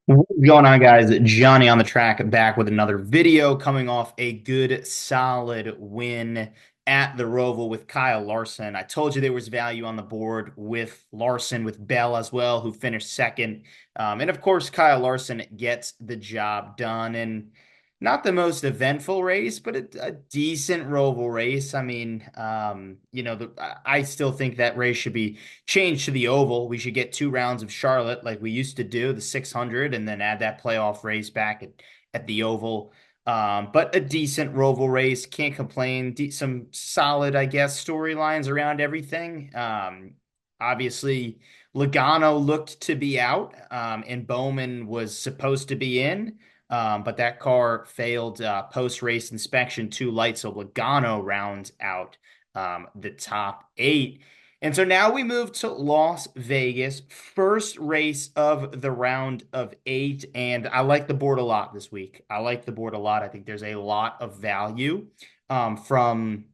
What's going on, guys? Johnny on the track, back with another video, coming off a good, solid win at the Roval with Kyle Larson. I told you there was value on the board with Larson, with Bell as well, who finished second. And of course, Kyle Larson gets the job done. And not the most eventful race, but a decent Roval race. I mean, I still think that race should be changed to the oval. We should get 2 rounds of Charlotte like we used to do, the 600, and then add that playoff race back at the oval. But a decent Roval race, can't complain. Some solid, I guess, storylines around everything. Obviously, Logano looked to be out, and Bowman was supposed to be in. But that car failed post-race inspection, too light, so Logano rounds out the top 8. And so now we move to Las Vegas, first race of the round of 8. And I like the board a lot this week. I like the board a lot. I think there's a lot of value from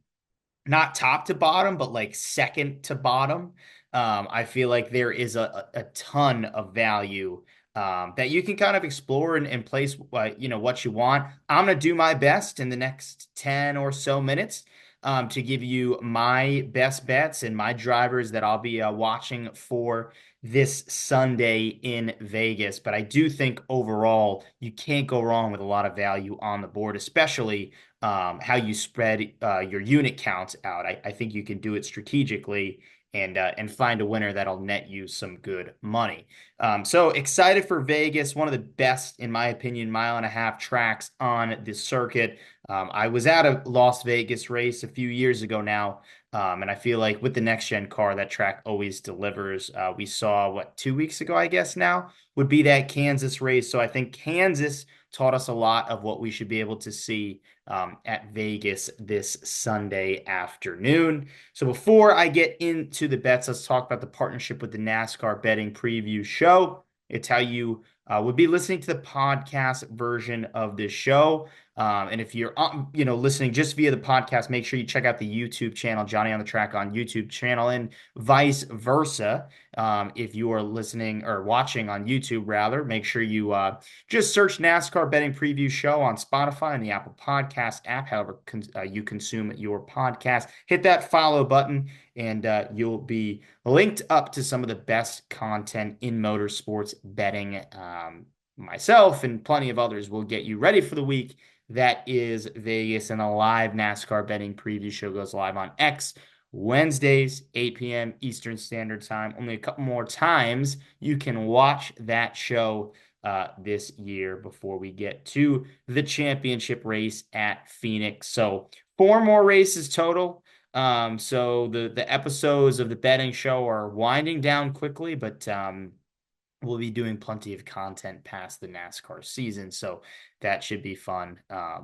not top to bottom, but like second to bottom. I feel like there is a ton of value that you can kind of explore and place what you want. I'm gonna do my best in the next 10 or so minutes to give you my best bets and my drivers that I'll be watching for this Sunday in Vegas. But I do think overall you can't go wrong with a lot of value on the board, especially how you spread your unit counts out. I think you can do it strategically and find a winner that'll net you some good money. So excited for Vegas, one of the best, in my opinion, mile-and-a-half tracks on the circuit. I was at a Las Vegas race a few years ago now, and I feel like with the next gen car, that track always delivers. We saw, what, 2 weeks ago, I guess now, would be that Kansas race. So I think Kansas taught us a lot of what we should be able to see at Vegas this Sunday afternoon. So before I get into the bets, let's talk about the partnership with the NASCAR betting preview show. It's how you would be listening to the podcast version of this show. And if you're listening just via the podcast, make sure you check out the YouTube channel, Johnny on the Track on YouTube channel, and vice versa. If you are listening or watching on YouTube, rather, make sure you just search NASCAR Betting Preview Show on Spotify and the Apple Podcast app, however you consume your podcast. Hit that follow button, and you'll be linked up to some of the best content in motorsports betting. Myself and plenty of others will get you ready for the week that is Vegas, and a live NASCAR betting preview show goes live on X Wednesdays, 8 p.m. Eastern Standard Time. Only a couple more times you can watch that show this year before we get to the championship race at Phoenix. So 4 more races total. So the episodes of the betting show are winding down quickly, but we'll be doing plenty of content past the NASCAR season, so that should be fun.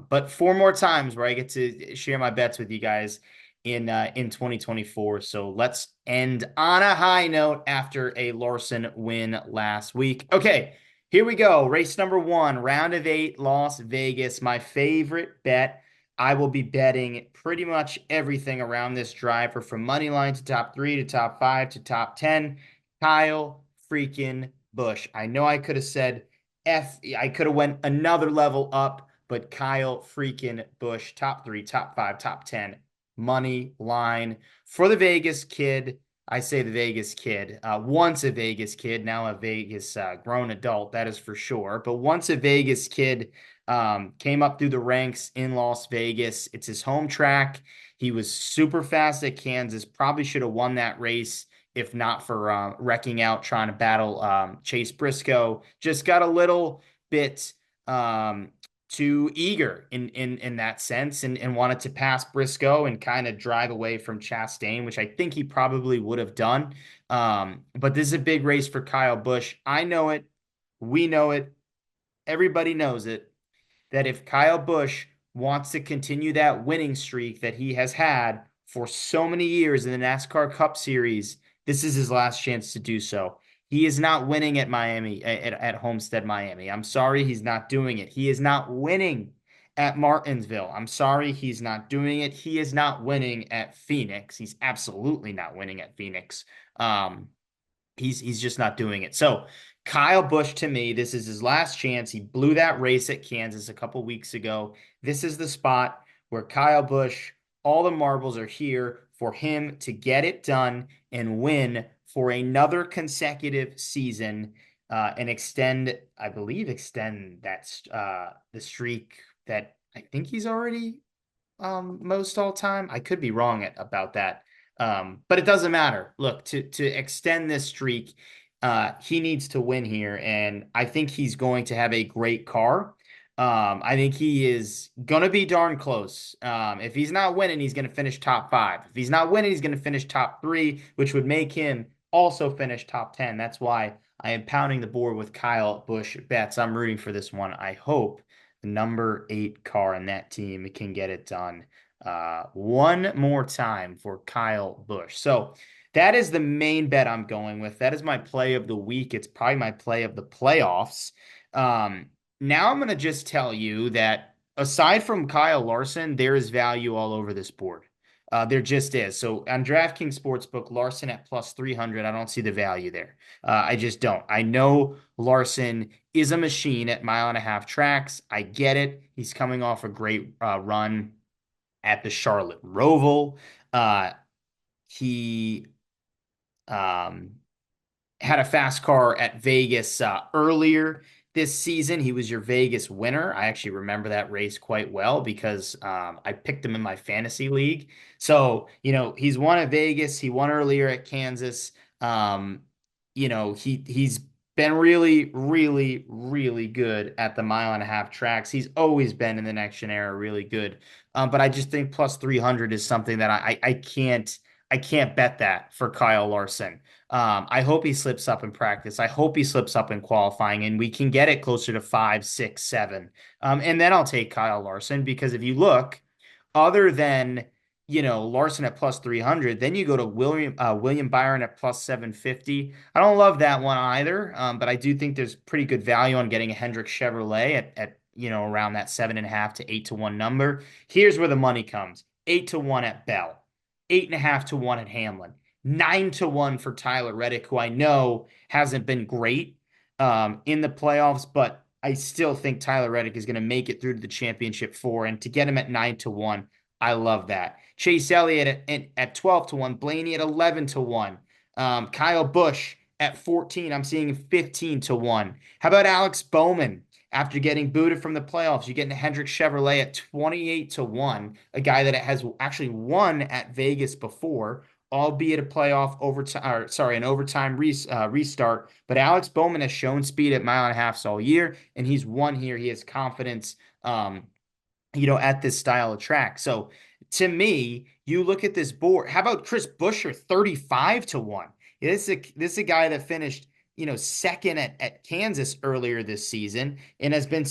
But 4 more times where I get to share my bets with you guys in 2024. So let's end on a high note after a Larson win last week. Okay, here we go. Race number 1, round of 8, Las Vegas. My favorite bet. I will be betting pretty much everything around this driver, from money line to top 3 to top 5 to top 10. Kyle freaking Busch. I know I could have said I could have went another level up, but Kyle freaking Busch, top 3, top 5, top 10, money line for the Vegas kid. I say the Vegas kid, once a Vegas kid, now a Vegas grown adult, that is for sure. But once a Vegas kid, came up through the ranks in Las Vegas. It's his home track. He was super fast at Kansas, probably should have won that race if not for wrecking out, trying to battle Chase Briscoe. Just got a little bit too eager in that sense, and wanted to pass Briscoe and kind of drive away from Chastain, which I think he probably would have done. But this is a big race for Kyle Busch. I know it. We know it. Everybody knows it. That if Kyle Busch wants to continue that winning streak that he has had for so many years in the NASCAR Cup Series, this is his last chance to do so. He is not winning at Miami, at Homestead, Miami. I'm sorry, he's not doing it. He is not winning at Martinsville. I'm sorry, he's not doing it. He is not winning at Phoenix. He's absolutely not winning at Phoenix. Um, he's just not doing it. So Kyle Busch, to me, this is his last chance. He blew that race at Kansas a couple weeks ago. This is the spot where Kyle Busch, all the marbles are here for him to get it done and win for another consecutive season, and extend, I believe, extend that the streak that I think he's already most all time. I could be wrong about that. But it doesn't matter. Look, to extend this streak, he needs to win here, and I think he's going to have a great car. I think he is going to be darn close. If he's not winning, he's going to finish top five. If he's not winning, he's going to finish top three, which would make him also finish top 10. That's why I am pounding the board with Kyle Busch bets. I'm rooting for this one. I hope the number 8 car in that team can get it done one more time for Kyle Busch. So that is the main bet I'm going with. That is my play of the week. It's probably my play of the playoffs. Now I'm going to just tell you that aside from Kyle Larson, there is value all over this board. There just is. So on DraftKings Sportsbook, Larson at plus 300, I don't see the value there. I just don't. I know Larson is a machine at mile-and-a-half tracks. I get it. He's coming off a great run at the Charlotte Roval. He had a fast car at Vegas earlier this season. He was your Vegas winner. I actually remember that race quite well because I picked him in my fantasy league. So, he's won at Vegas. He won earlier at Kansas. He's been really, really, really good at the mile-and-a-half tracks. He's always been in the next gen era really good. But I just think plus 300 is something that I can't bet that for Kyle Larson. I hope he slips up in practice. I hope he slips up in qualifying, and we can get it closer to 5, 6, 7. And then I'll take Kyle Larson because if you look, other than Larson at plus 300, then you go to William Byron at plus 750. I don't love that one either, but I do think there's pretty good value on getting a Hendrick Chevrolet at around that 7.5 to 8 to 1 number. Here's where the money comes: 8 to 1 at Bell, 8.5 to 1 at Hamlin, 9 to 1 for Tyler Reddick, who I know hasn't been great in the playoffs, but I still think Tyler Reddick is going to make it through to the championship 4. And to get him at 9 to 1, I love that. Chase Elliott at 12 to 1, Blaney at 11 to 1, Kyle Busch at 14. I'm seeing 15 to 1. How about Alex Bowman? After getting booted from the playoffs, you get a Hendrick Chevrolet at 28 to 1, a guy that has actually won at Vegas before, albeit a playoff overtime, or sorry, an overtime restart. But Alex Bowman has shown speed at mile-and-a-halfs all year, and he's won here. He has confidence, at this style of track. So to me, you look at this board. How about Chris Buescher, 35 to 1? This is a guy that finished, second at Kansas earlier this season and has been,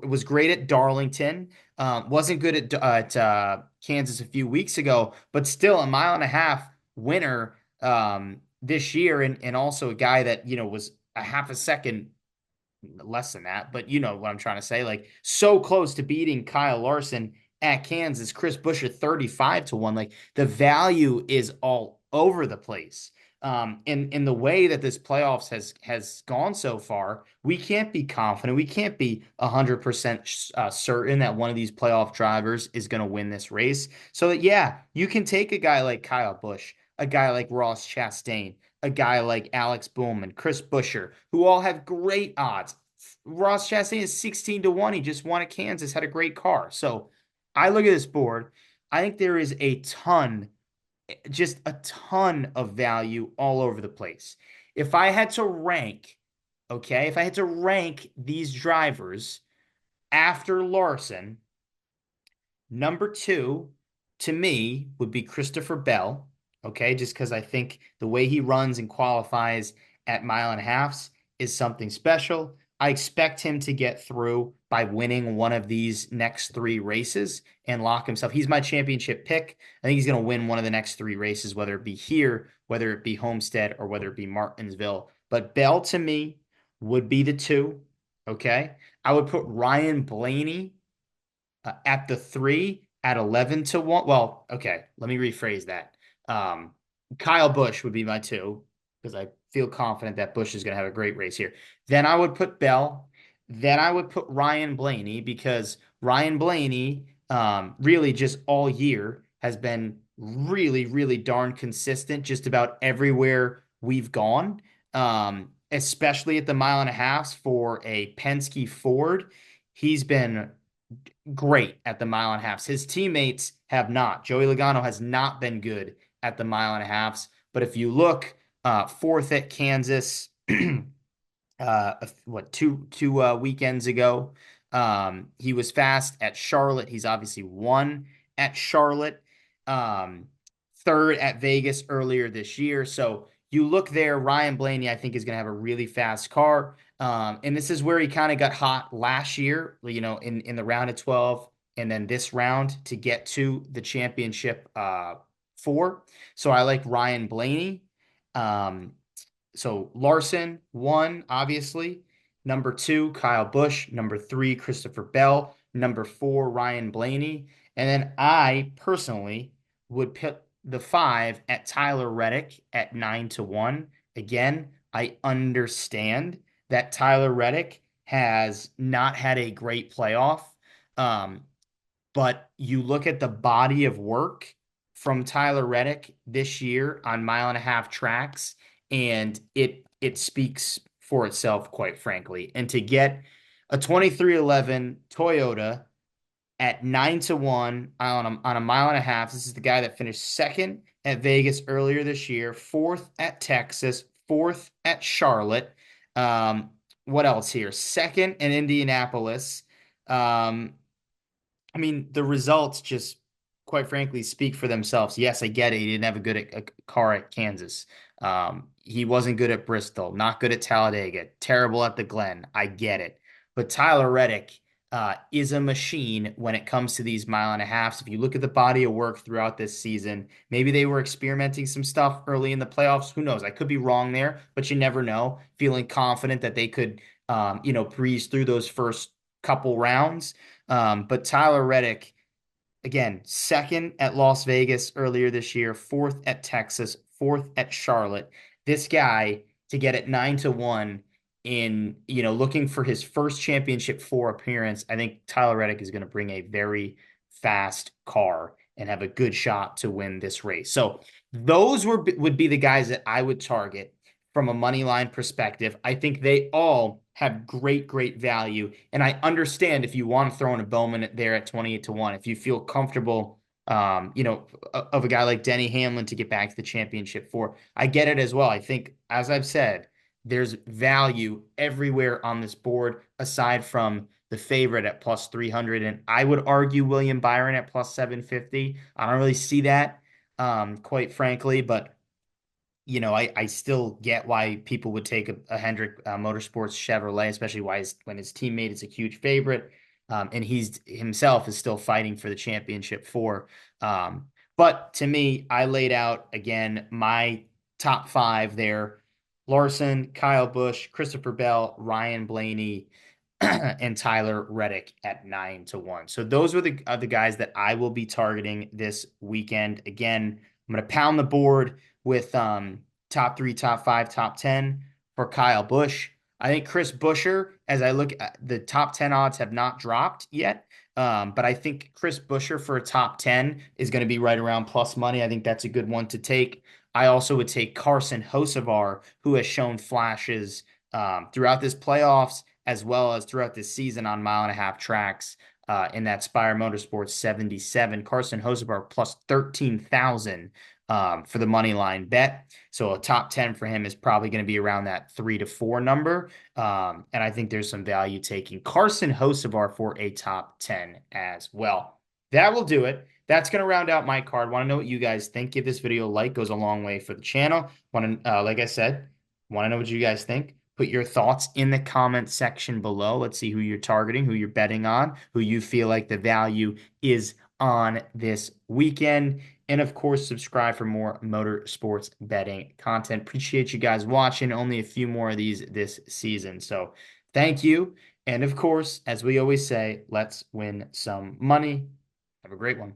was great at Darlington. Wasn't good at Kansas a few weeks ago, but still a mile-and-a-half winner this year, and also a guy that was a half a second less than that, but you know what I'm trying to say. Like, so close to beating Kyle Larson at Kansas. Chris Buescher 35 to 1. Like, the value is all over the place. In the way that this playoffs has gone so far, we can't be confident. We can't be 100% certain that one of these playoff drivers is going to win this race. So that, yeah, you can take a guy like Kyle Busch, a guy like Ross Chastain, a guy like Alex Bowman, Chris Buescher, who all have great odds. Ross Chastain is 16 to 1. He just won at Kansas, had a great car. So I look at this board. I think there is just a ton of value all over the place. If I had to rank, if I had to rank these drivers after Larson, number 2 to me would be Christopher Bell. Just because I think the way he runs and qualifies at mile-and-a-halfs is something special. I expect him to get through by winning one of these next three races and lock himself. He's my championship pick. I think he's going to win one of the next three races, whether it be here, whether it be Homestead, or whether it be Martinsville. But Bell to me would be the two. Okay. I would put Ryan Blaney at the three at 11 to 1. Well, okay, let me rephrase that. Um, Kyle Busch would be my two because I feel confident that Busch is going to have a great race here. Then I would put Bell. Then I would put Ryan Blaney because Ryan Blaney, really just all year has been really, really darn consistent just about everywhere we've gone, especially at the mile and a half for a Penske Ford. He's been great at the mile and a half. His teammates have not. Joey Logano has not been good at the mile and a half. But if you look, fourth at Kansas, what two weekends ago, he was fast at Charlotte. He's obviously won at Charlotte. Um, Third at Vegas earlier this year. So you look there, Ryan Blaney, I think, is going to have a really fast car. And this is where he kind of got hot last year, in the round of 12 and then this round to get to the championship four. So I like Ryan Blaney. Um, so Larson, one, obviously. Number two, Kyle Busch. Number three, Christopher Bell. Number four, Ryan Blaney. And then I personally would put the five at Tyler Reddick at 9 to 1. Again, I understand that Tyler Reddick has not had a great playoff. Um, but you look at the body of work from Tyler Reddick this year on mile and a half tracks, and it speaks for itself, quite frankly. And to get a 2311 Toyota at 9 to 1 on a mile and a half. This is the guy that finished second at Vegas earlier this year, fourth at Texas, fourth at Charlotte. Um, what else here? Second in Indianapolis. Um, I mean, the results just, quite frankly, speak for themselves. Yes, I get it. He didn't have a car at Kansas. He wasn't good at Bristol, not good at Talladega, terrible at the Glen. I get it. But Tyler Reddick is a machine when it comes to these mile and a halves. If you look at the body of work throughout this season, maybe they were experimenting some stuff early in the playoffs. Who knows? I could be wrong there, but you never know. Feeling confident that they could, breeze through those first couple rounds. But Tyler Reddick, again, second at Las Vegas earlier this year, fourth at Texas, fourth at Charlotte. This guy to get it 9 to 1 in, looking for his first championship four appearance, I think Tyler Reddick is going to bring a very fast car and have a good shot to win this race. So those would be the guys that I would target from a money line perspective. I think they all have great, great value. And I understand if you want to throw in a Bowman there at 28 to 1, if you feel comfortable, of a guy like Denny Hamlin to get back to the championship four. I get it as well. I think, as I've said, there's value everywhere on this board aside from the favorite at plus 300. And I would argue William Byron at plus 750. I don't really see that, quite frankly, but I still get why people would take a Hendrick Motorsports Chevrolet, especially when his teammate is a huge favorite, and he's himself is still fighting for the championship four. But to me, I laid out again my top five there: Larson, Kyle Busch, Christopher Bell, Ryan Blaney, and Tyler Reddick at 9 to 1. So those are the guys that I will be targeting this weekend. Again, I'm going to pound the board with top three, top five, top 10 for Kyle Busch. I think Chris Buescher, as I look at the top 10 odds, have not dropped yet. But I think Chris Buescher for a top 10 is going to be right around plus money. I think that's a good one to take. I also would take Carson Hocevar, who has shown flashes throughout this playoffs as well as throughout this season on mile and a half tracks in that Spire Motorsports 77. Carson Hocevar plus 13,000 for the money line bet. So a top 10 for him is probably going to be around that 3 to 4 number. And I think there's some value taking Carson Hocevar for a top 10 as well. That will do it. That's going to round out my card. Want to know what you guys think? Give this video a like, goes a long way for the channel. Like I said, want to know what you guys think? Put your thoughts in the comment section below. Let's see who you're targeting, who you're betting on, who you feel like the value is on this weekend. And of course, subscribe for more motorsports betting content. Appreciate you guys watching. Only a few more of these this season. So thank you. And of course, as we always say, let's win some money. Have a great one.